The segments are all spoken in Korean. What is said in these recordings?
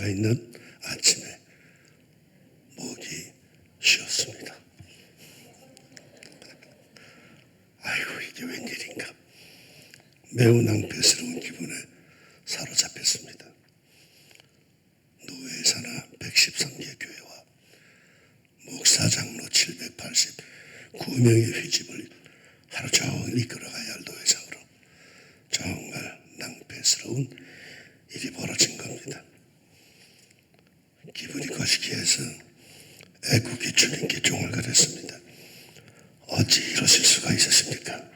살아있는 아침에 목이 쉬었습니다. 아이고, 이게 웬일인가. 매우 낭패스러운 기분에 사로잡혔습니다. 노회에 사나 113개 교회와 목사 장로 789명의 회집을 하루 종일 이끌어가야 할 노회장으로 정말 낭패스러운 일이 벌어진 겁니다. 기분이 거시기해서 애국의 주님께 종을 걸었습니다. 어찌 이러실 수가 있으십니까?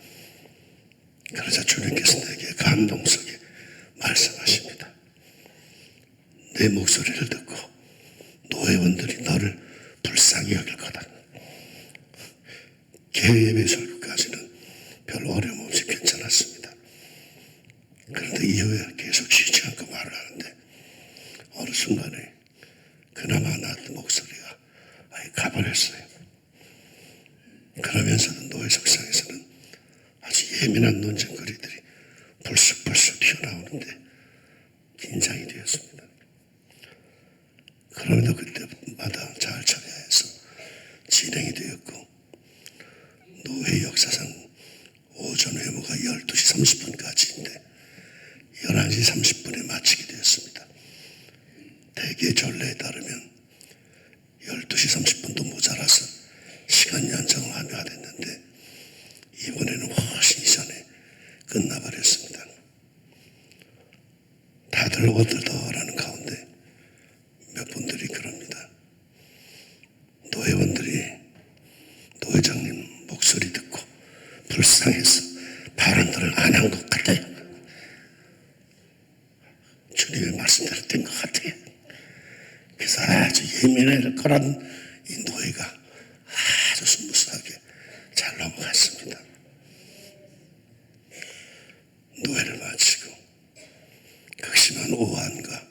그러자 주님께서 내게 감동 속에 말씀하십니다. 내 목소리를 듣고 노회원들이 너를 불쌍히 여길 거다. 개예배 설교까지는 별 어려움 없이 괜찮았습니다. 그런데 이후에 계속 쉬지 않고 말을 하는데 어느 순간에 그나마 나왔던 목소리가 아예 가버렸어요. 그러면서도 노회 석상에서는 아주 예민한 논쟁거리들이 불쑥불쑥 튀어나오는데 긴장이 되었습니다. 그럼에도 그때마다 잘 처리해서 진행이 되었고 노회 역사상 오전 회무가 12시 30분까지인데 11시 30분에 마치게 되었습니다. 대개 전례에 따르면 12시 30분도 모자라서 시간 연장을 하며 됐는데 이번에는 훨씬 이전에 끝나버렸습니다. 다들 어들더라는 가운데 몇 분들이 그럽니다. 노회원들이 노회장님 목소리 듣고 불쌍해서 발언들을 안 한 것 같아요. 주님의 말씀대로 된 것 같아요. 그래서 아주 예민할 거란 이 노회가 아주 스무스하게 잘 넘어갔습니다. 노회를 마치고 극심한 오한과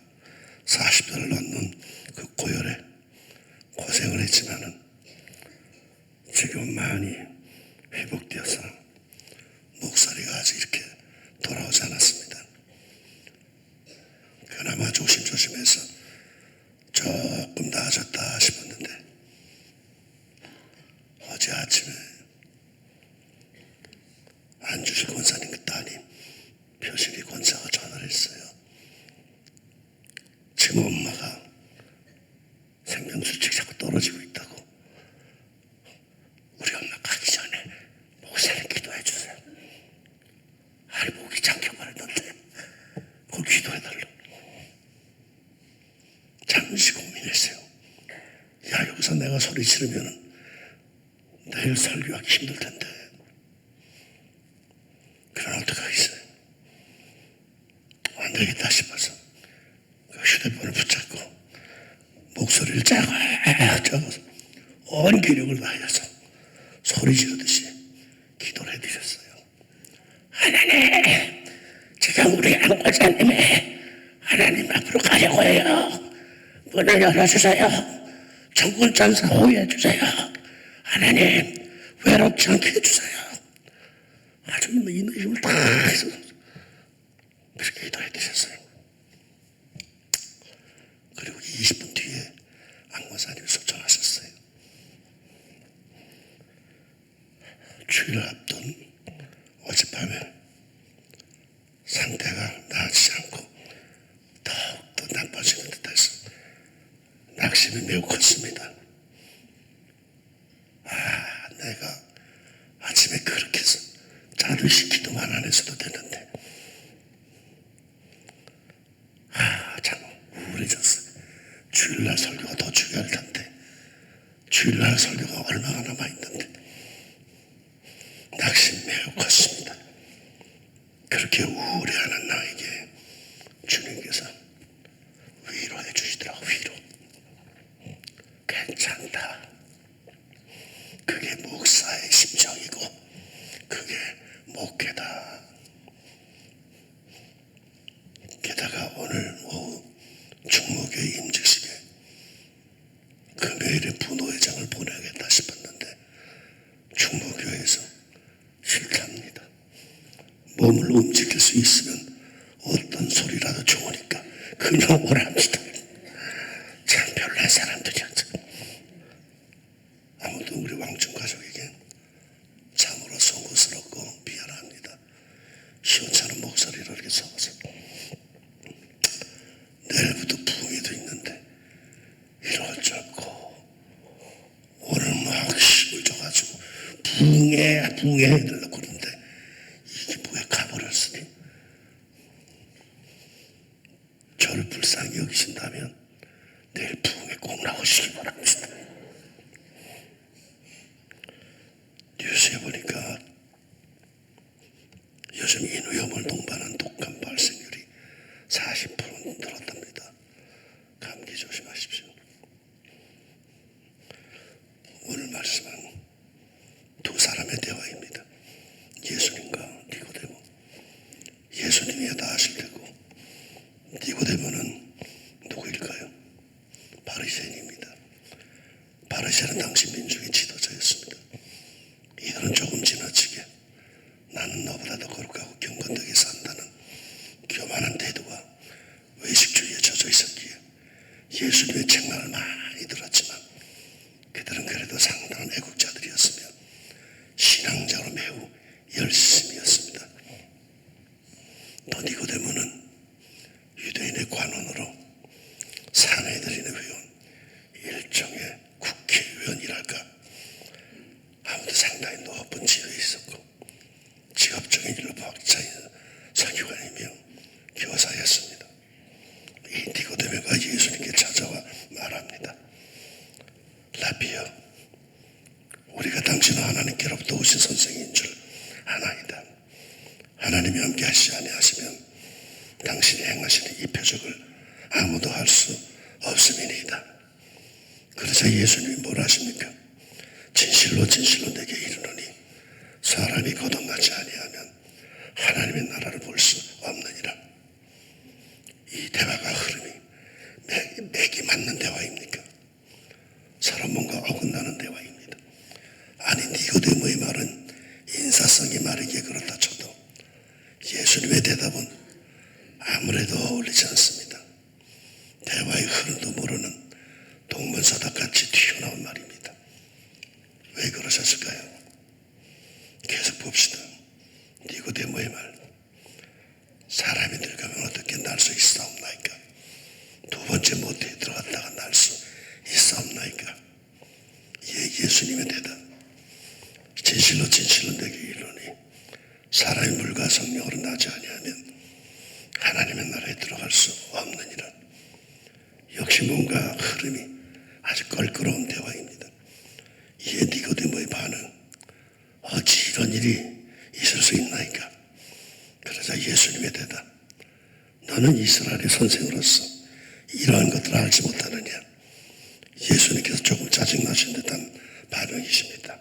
40도를 넘는 그 고열에 고생을 했지만은 지금 많이 회복되어서 목소리가 아직 이렇게 돌아오지 않았습니다. 그나마 조심조심해서 조금 나아졌다 싶었는데 어제 아침에 안주실 권사님 그 따님 표식이 권사가 전화를 했어요. 지금 엄마가 생명수칙 자꾸 떨어지고 있다고. 우리 엄마 가기 전에 목사님 기도해 주세요. 아니 목이 잠겨버렸는데 그걸 기도해달라고. 잠시 고민했어요. 야, 여기서 내가 소리 지르면 내일 설교하기 힘들 텐데. 그럼 어떡하겠어요? 안 되겠다 싶어서 그 휴대폰을 붙잡고 목소리를 작아서 온 기력을 다해서 소리 지르듯이 기도를 해드렸어요. 하나님, 지금 우리 양 권사님이 하나님 앞으로 가려고 해요. 문을 열어주세요. 정권장사 호위해주세요. 하나님, 외롭지 않게 해주세요. 아주 있는 힘을 다 해서 그렇게 기도해 드렸어요. 그리고 20분 뒤에 안권사님이 속전하셨어요. 주일을 앞둔 어젯밤에 상태가 나아지지 않고 더욱더 나빠지는 듯해서 낙심이 매우 컸습니다. 내가 아침에 그렇게 해서 자듯이 기도만 안 했어도 되는데 참 우울해졌어요. 주일날 설교가 더 중요할 텐데 주일날 설교가 얼마나 남아있는데 낙심 매우 컸습니다. 그렇게 우울해하는 나에게 주님께서 위로해 주시더라고요. 위로. 괜찮다. 그게 목사의 심정이고 그게 목회다. 게다가 오늘 오후 충무교회 임직식에 금요일에 부노회장을 보내야겠다 싶었는데 충무교회에서 싫답니다. 몸을 움직일 수 있으면 어떤 소리라도 좋으니까 그냥 오랍니다. 부흥해야 되려고 그러는데 이게 뭐야 가버렸으니 저를 불쌍히 여기신다면 내일 부흥에 꼭 나오시기 바랍니다. 뉴스에 보니까 요즘 인후염을 동반한 독감 발생률이 40% 늘었답니다. 감기 조심하십시오. 오늘 말씀은 두 사람의 대화입니다. 예수님과 니고데모. 예수님이야 다 아실 테고 니고데모는 누구일까요? 바리새인입니다. 바리새인은 당시 민중의 지도자였습니다. 이들은 조금 지나치게 나는 너보다 더 거룩하고 경건되게 산다는 교만한 태도와 외식주의에 젖어 있었기에 예수님의 책망을 많이 들었지만 그들은 그래도 상당한 애국자들이었으며 신앙적으로 매우 열심이었습니다. 또 니고데모는 유대인의 관원으로 사내들인의 회원, 일종의 국회의원이랄까, 아무도 상당히 높은 지위에 있었고 직업적인 일로 박사인 서기관이며 교사였습니다. 이 니고데모가 예수님께 찾아와 말합니다. 라비여, 우리가 당신은 하나님께로부터 오신 선생인 줄 아나이다. 하나님이 함께 하시지 아니하시면 당신이 행하시는 이 표적을 아무도 할 수 없음이니이다. 그러자 예수님이 뭐라 하십니까? 진실로 진실로 내게 이르노니 사람이 거듭나지 아니하면 하나님의 나라를 볼 수 없느니라. 이 대화가 흐름이 맥이 맞는 대화입니까? 서로 뭔가 어긋나는 대화입니다. 아니 니고데모의 말은 인사성이 마르기에 그렇다 쳐도 예수님의 대답은 아무래도 어울리지 않습니다. 대화의 흐름도 모르는 동문서답같이 튀어나온 말입니다. 왜 그러셨을까요? 계속 봅시다. 니고데모의 말. 사람이 늙으면 어떻게 날 수 있사옵나이까? 두 번째 모태에 들어갔다가 날 수 있사옵나이까? 예수님의 대답. 진실로 진실로 내게 이르노니 사람이 물과 성령으로 나지 아니하면 하나님의 나라에 들어갈 수 없느니라. 역시 뭔가 흐름이 아주 껄끄러운 대화입니다. 이에 니고데모의 반응. 어찌 이런 일이 있을 수 있나이까? 그러자 예수님의 대답. 너는 이스라엘의 선생으로서 이러한 것들을 알지 못하느냐? 예수님께서 조금 짜증나신 듯한 반응이십니다.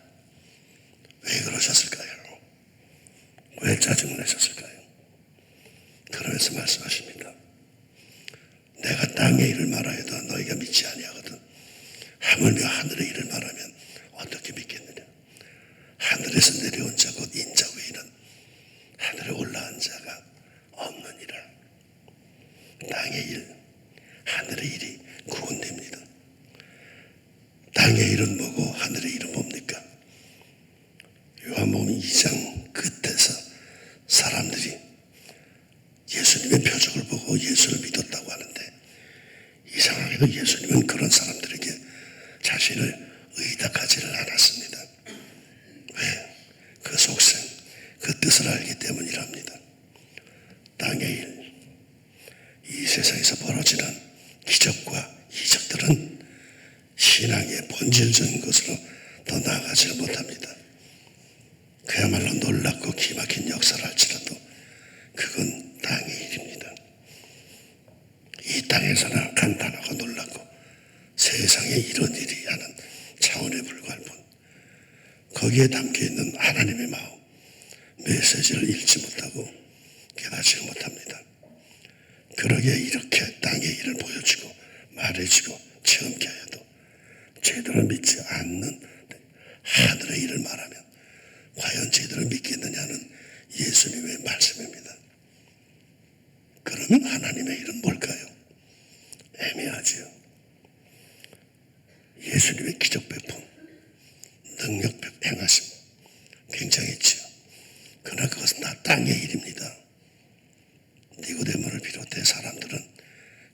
왜 그러셨을까요? 왜 짜증내셨을까요? 그러면서 말씀하십니다. 내가 땅의 일을 말하여도 너희가 믿지 아니하거든 하물며 하늘의 일을 말하면 어떻게 믿겠느냐? 하늘에서 내려온 자 곧 인자 외에는 하늘에 올라간 자가 없느니라. 땅의 일, 하늘의 일이 구원됩니다. 땅의 일은 뭐고 하늘의 일은 뭡니까? 요한복음 2장 끝에서 사람들이 예수님의 표적을 보고 예수를 믿었다고 하는데 이상하게도 예수님은 그런 사람들에게 자신을 의탁하지를 않았습니다. 왜? 그 속셈, 그 뜻을 알기 때문이랍니다. 땅의 일, 이 세상에서 벌어지는 기적과 이적들은 신앙의 본질적인 것으로 더 나아가지를 못합니다. 그야말로 놀랍고 기막힌 역사를 할지라도 그건 땅의 일입니다. 이 땅에서나 간단하고 놀랍고 세상에 이런 일이 하는 차원에 불과할 뿐 거기에 담겨있는 하나님의 마음, 메시지를 읽지 못하고 깨닫지 못합니다. 그러기에 이렇게 땅의 일을 보여주고 말해주고 체험케 하여도 제대로 믿지 않는 하늘의 일을 말하면 과연 제대로 믿겠느냐는 예수님의 말씀입니다. 그러면 하나님의 일은 뭘까요? 애매하지요. 예수님의 기적 배품, 능력 행하심 굉장했지요. 그러나 그것은 다 땅의 일입니다. 니고데모를 비롯해 사람들은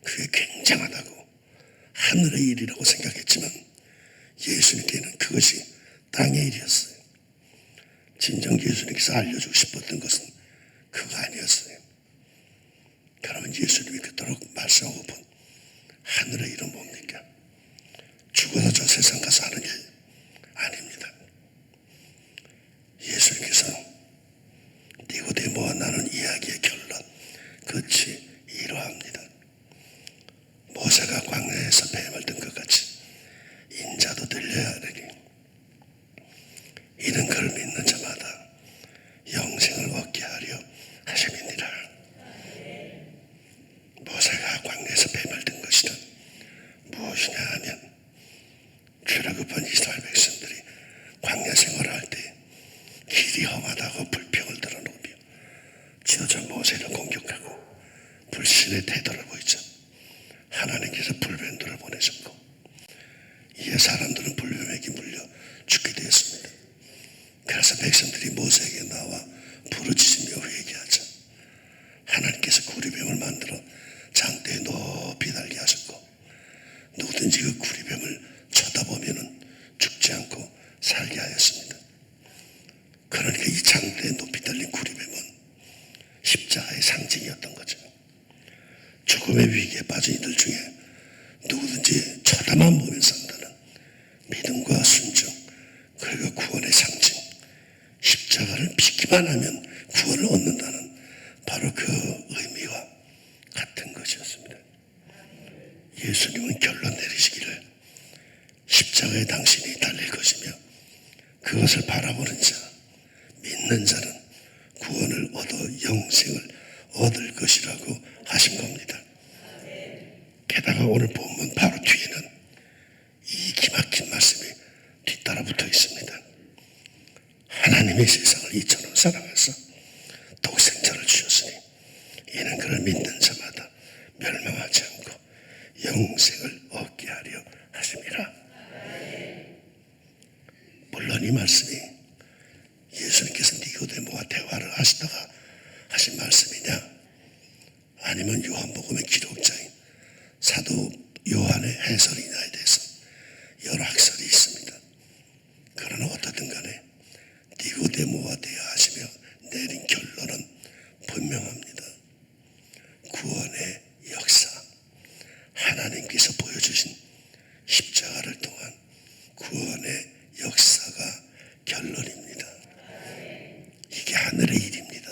그게 굉장하다고 하늘의 일이라고 생각했지만 예수님께는 그것이 땅의 일이었어요. 진정 그래서 알려주고 싶었던 것은 그거 아니었어요. 그러면 예수님이 그토록 말씀하고픈 하늘의 일은 뭡니까? 죽어서 저 세상 가서 하는 일 아닙니다. 예수님께서 니고데모와 나눈 이야기의 결론, 끝이 이러합니다. 모세가 광야에서 뱀을 든 것 같이 인자도 들려야 하리니 이는 그를 믿는 자마다 영생을 얻게 하려 하심이니라. 모세가 광야에서 뱀을 든 것이란 무엇이냐 하면 출애굽한 이스라엘 백성들이 광야 생활을 할 때 길이 험하다고 불평을 들어놓으며 지어져 모세를 공격하고 불신의 태도를 보이자 하나님께서 불뱀들을 보내셨고 이에 사람들은 불뱀에게 물려 죽게 되었습니다. 그래서 백성들이 모세에게 나와 부르짖으며 회개하자 하나님께서 구리뱀을 만들어 장대에 높이 달게 하셨고 누구든지 그 구리뱀을 쳐다보면 죽지 않고 살게 하였습니다. 그러니까 이 장대에 높이 달린 구리뱀은 십자가의 상징이었던 거죠. 죽음의 위기에 빠진 이들 중에 누구든지 쳐다만 보면 산다는 믿음과 순종, 그리고 구원의 상징, 십자가를 믿기만 하면 구원을 얻는다는 바로 그 의미와 같은 것이었습니다. 예수님은 결론 내리시기를 십자가에 당신이 달릴 것이며 그것을 바라보는 자, 믿는 자는 구원을 얻어 영생을 얻을 것이라고 하신 겁니다. 게다가 오늘 본문 바로 뒤에는 이 기막힌 말씀이 뒤따라 붙어 있습니다. 하나님이 세상을 이처럼 사랑하사 독생자를 주셨으니 이는 그를 믿는 자마다 멸망하지 않고 영생을 얻게 하려 하심이라. 물론 이 말씀이 예수님께서 니고데모와 대화를 하시다가 하신 말씀이냐 아니면 요한복음의 기록자인 사도 요한의 해설이냐에 대해서 여러 학설이 있습니다. 그러나 어떻든 간에 니고데모와 대화하시며 내린 결론은 분명합니다. 구원의 역사, 하나님께서 보여주신 십자가를 통한 구원의 역사가 결론입니다. 이게 하늘의 일입니다.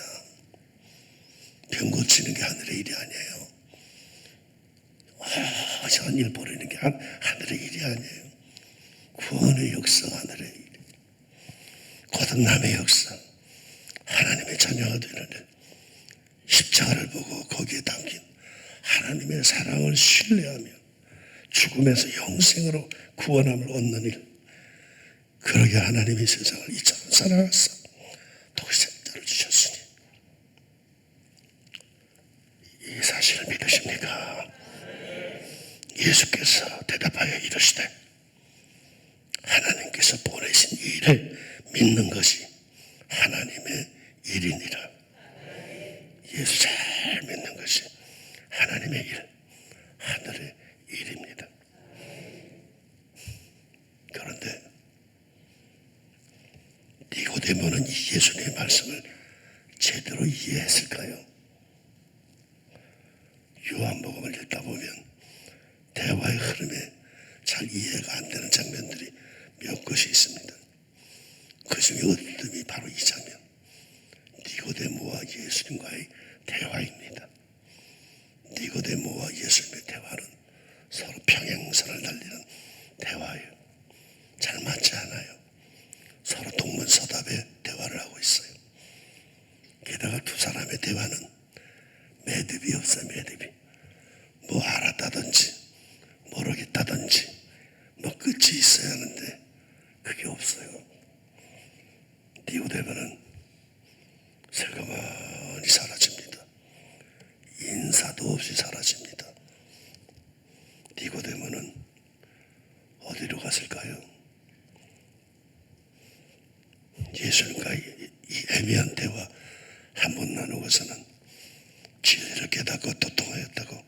병 고치는 게 하늘의 일이 아니에요. 저런 일 보내는 게 하늘의 일이 아니에요. 구원의 역사가 하늘의 일. 거듭남의 역사, 하나님의 자녀가 되는 십자가를 보고 거기에 담긴 하나님의 사랑을 신뢰하며 죽음에서 영생으로 구원함을 얻는 일. 그러게 하나님이 세상을 이처럼 사랑하사 독생자를 주셨으니 이 사실을 믿으십니까? 예수께서 대답하여 이르시되 하나님께서 보내신 일을 믿는 것이 하나님의 일이니라. 예수 잘 믿는 것이 하나님의 일, 하늘의 일입니다. 그런데 니고데모는 이 예수님의 말씀을 제대로 이해했을까요? 요한복음을 읽다 보면 대화의 흐름에 잘 이해가 안 되는 장면들이 몇 것이 있습니다. 그 중에 어떤 바로 이 장면, 니고데모와 예수님과의 대화입니다. 니고데모와 예수님의 대화는 서로 평행선을 달리는 대화예요. 잘 맞지 않아요. 서로 동문서답의 대화를 하고 있어요. 게다가 두 사람의 대화는 매듭이 없어요. 매듭이. 뭐 알았다든지 모르겠다든지 뭐 끝이 있어야 하는데 그게 없어요. 니고데모는 슬그머니 사라집니다. 인사도 없이 사라집니다. 니고데모는 어디로 갔을까요? 예수님과 이 애매한 대화 한 번 나누고서는 진리를 깨닫고 도통하였다고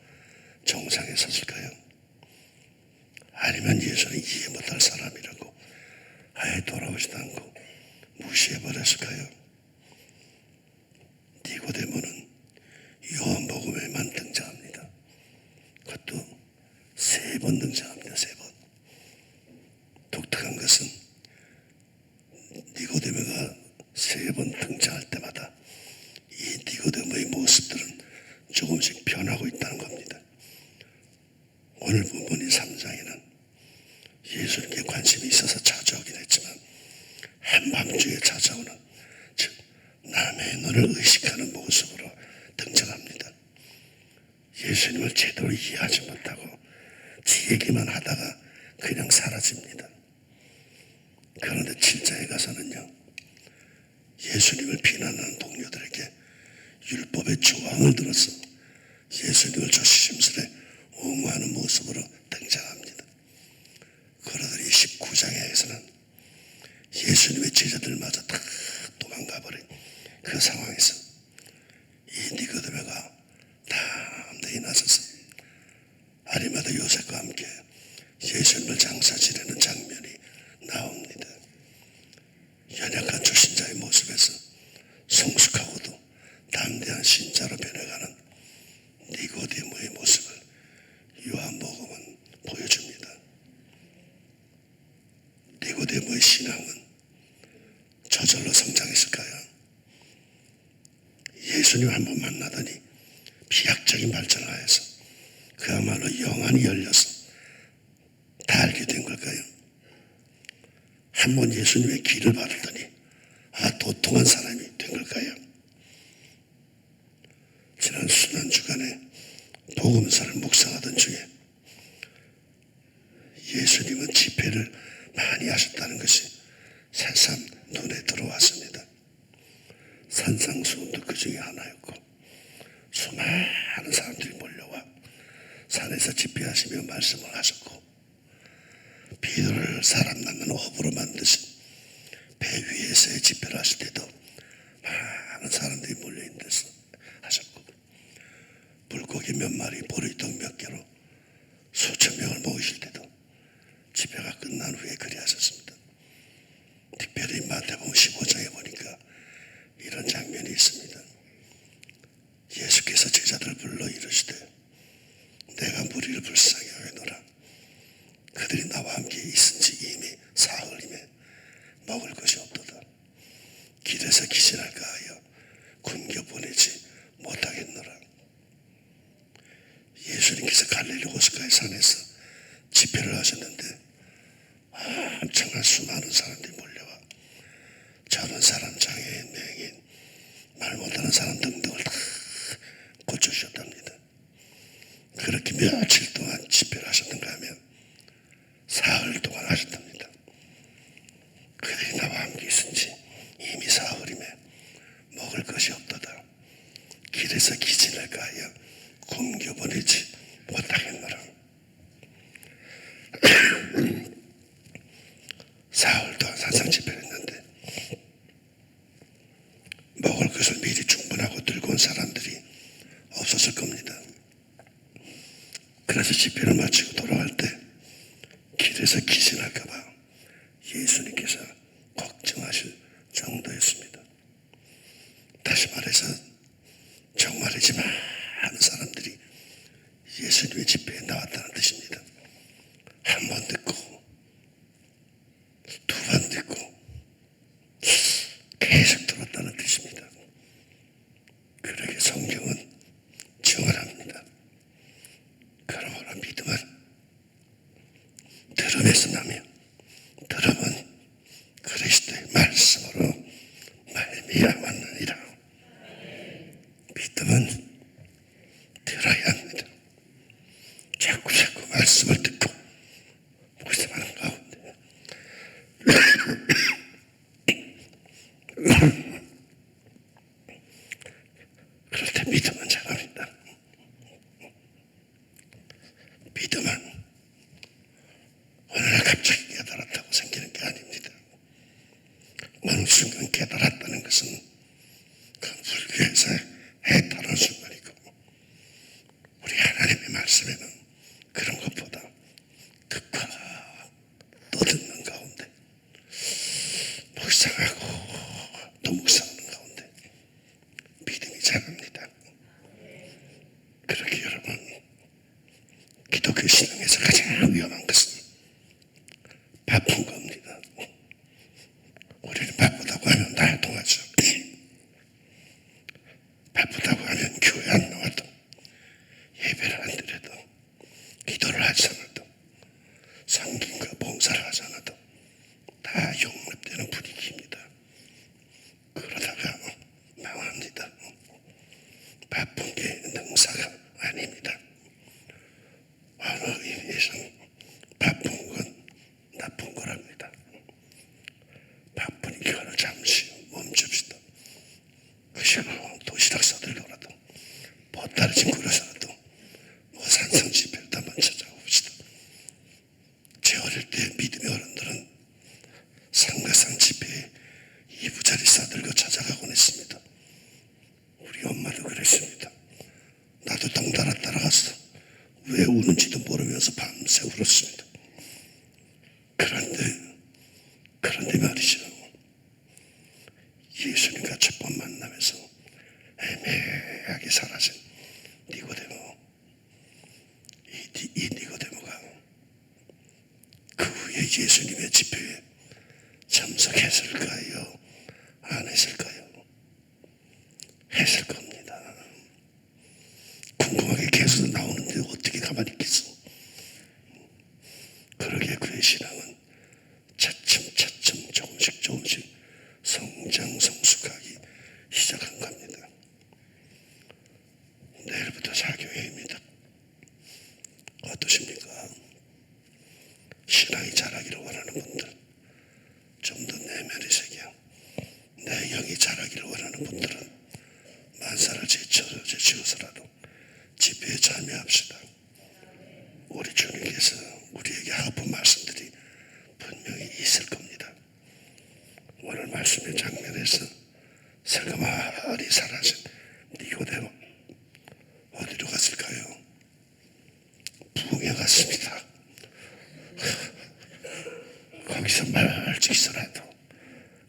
정상에 섰을까요? 아니면 예수는 이해 못할 사람이라고 아예 돌아오지도 않고 무시해버렸을까요? 자신만을 의식하는 모습으로 등장합니다. 예수님을 제대로 이해하지 못하고 지 얘기만 하다가 그냥 사라집니다. 그런데 7장에 가서는요, 예수님을 비난하는 동료들에게 율법의 조항을 들어서 예수님을 조심스레 옹호하는 모습으로 등장합니다. 그러더니 19장에서는 예수님의 제자들마저 다 도망가버린 그 상황에서 이 니고데모가 담대히 나서서 아리마다 요셉과 함께 예수님을 장사 지내는 장면이 나옵니다. 연약한 초신자의 모습에서 성숙하고도 담대한 신자로 변해가는 니고데모의 모습을 요한복음은 보여줍니다. 니고데모의 신앙은 저절로 성장했을까요? 예수님 한번 만나더니 비약적인 발전을 하여서 그야말로 영안이 열려서 다 알게 된 걸까요? 한번 예수님의 길을 받았더니 도통한 사람이 된 걸까요? 지난 수난주간에 복음서를 묵상하던 중에 예수님은 집회를 많이 하셨다는 것이 새삼 눈에 들어왔습니다. 산상수훈도 그 중에 하나였고 수많은 사람들이 몰려와 산에서 집회하시며 말씀을 하셨고 비둘을 사람 낳는 어부로 만드신 배 위에서의 집회를 하실 때도 많은 사람들이 몰려있는 데서 하셨고 물고기 몇 마리 보리떡 몇 개로 수천 명을 모으실 때도 집회가 끝난 후에 그리하셨습니다. 특별히 마태복음 15장에 보니까 이런 장면이 있습니다. 예수께서 제자들을 불러 이르시되 내가 무리를 불쌍히 하겠노라. 그들이 나와 함께 있은지 이미 사흘임에 먹을 것이 없도다. 길에서 기진할까 하여 굶겨 보내지 못하겠노라. 예수님께서 갈릴리 호숫가의 산에서 집회를 하셨는데 엄청난 수많은 사람들이 몰려와 저런 사람, 장애인, 맹인, 말 못하는 사람 등등을 다 고쳐주셨답니다. 그렇게 며칠 동안 집회를 하셨는가 하면 사흘 동안 하셨답니다. 그들이 나와 함께 있은지 이미 사흘임에 먹을 것이 없도다. 길에서 기진할까 하여 굶겨보내지 못하겠노라. 사흘 동안 산상 집회를 했는데 먹을 것을 미리 충분하고 들고 온 사람들이 없었을 겁니다. 그래서 집회를 마치고 돌아갈 때 길에서 기진할까 봐 예수님께서 걱정하실 정도였습니다. 다시 말해서 정말이지 많은 사람들이 예수님의 집회에 나왔다는 뜻입니다. 한 번 듣고 두 번 듣고 계속 들었다는 뜻입니다. 그러게 성경은 증언합니다. 그러므로 믿음은 들음에서 나며 들음은 그리스도의 말씀으로 말미암았느니라. 믿음은 들어야 합니다. 자꾸 말씀을 듣고 묵상하는 가운데 그럴 때 믿음은 자랍니다. 믿음은 어느 날 갑자기 깨달았다고 생기는 게 아닙니다. 어느 순간 깨달았다는 것은 그 불교에서 해탈한 순간이고 우리 하나님의 말씀에는 그런 것보다 극과 떠듣는 가운데 묵상하고 또 묵상하는 가운데 믿음이 자랍니다. 그렇게 여러분 기독교 신앙에서 가장 위험한 것은 바쁜 겁니다. 우리는 바쁘다고 하면 날통하죠. 바쁘다고 하면 교회 안 나와도 예배를 안 드려도 기도를 하지 않아도 성김과 봉사를 하지 않아도 다 용납되는 분위기입니다. 그러다가 망합니다. 합니다. 바쁜 게 능사가 아닙니다. 어느 의미에서는 바쁜 건 나쁜 거랍니다. 바쁘니까 하나 잠시 멈춥시다. 그시고 도시락 싸들고라도 보따리 짐 꾸려서라도 뭐 산성지폐를 한번 찾아봅시다. 제 어릴 때 믿음의 어른들은 상가상 지폐에 2부짜리 싸들고 찾아가곤 했습니다. 우리 엄마도 그랬습니다. 나도 덩달아 따라가서 왜 우는지도 모르면서 밤새 울었습니다. 그런데 말이죠. 예수님과 첫 번 만나면서 애매하게 사라진 니고데모, 이 니고데모가 그 후에 예수님의 집회에 참석했을까요? 안 했을까요? 했을 겁니다. 궁금하게 계속 나오는데 어떻게 가만히 있겠어? 그러게 그의 신앙은 차츰차츰 조금씩 성장성숙하기 시작한 겁니다. 내일부터 4교회입니다. 어떠십니까? 신앙이 자라기를 원하는 분들, 좀 더 내면의 세계, 내 영이 자라기를 원하는 분들은 만사를 제치고서라도 집회에 참여합시다. 우리 주님께서 우리에게 하픈 말씀들이 분명히 있을 겁니다. 오늘 말씀의 장면에서 슬그머니 사라진 니고데모 어디로 갔을까요? 부흥에 갔습니다. 거기서 멀찍이서라도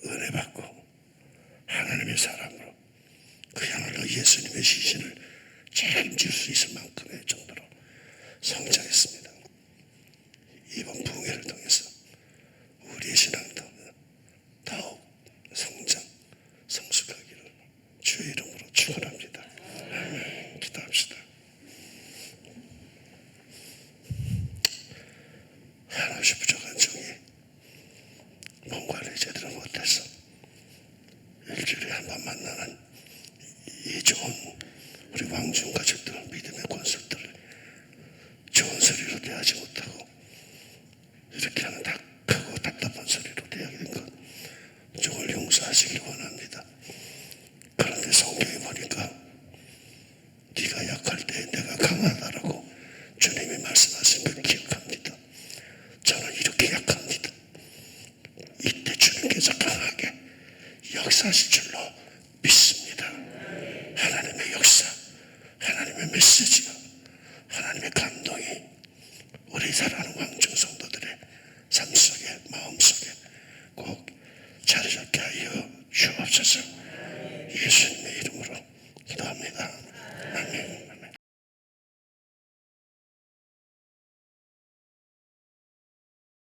은혜 받고 하나님의 사람으로 그야말로 예수님의 시신을 책임질 수 있을 만큼의 정도로 성장했습니다. 이번 부흥회를 통해서 우리의 신앙도 더욱 성장, 성숙하기를 주의 이름으로 축원합니다. 아멘. 기도합시다. 한없이 부족한 종이 몸 관리 제대로 못해서 일주일에 한 번 만나는 이 좋은 우리 왕중 가족들, 믿음의 권속들을 좋은 소리로 대하지 못하고 이렇게 하는 크고 답답한 소리로 대하게 된 것 종을 용서하시길 원합니다. 그런데 성경에 보니까 네가 약할 때 내가 강하다라고 주님이 말씀하신 걸 기억합니다. 저는 이렇게 약합니다. 이때 주님께서 강하게 역사하실 줄로 믿습니다. 하나님의 역사, 하나님의 메시지가, 하나님의 감동이 우리 사랑하는 왕중 성도들의 삶 속에, 마음 속에 꼭 자리 잡게 하여 주옵소서. 예수님의 이름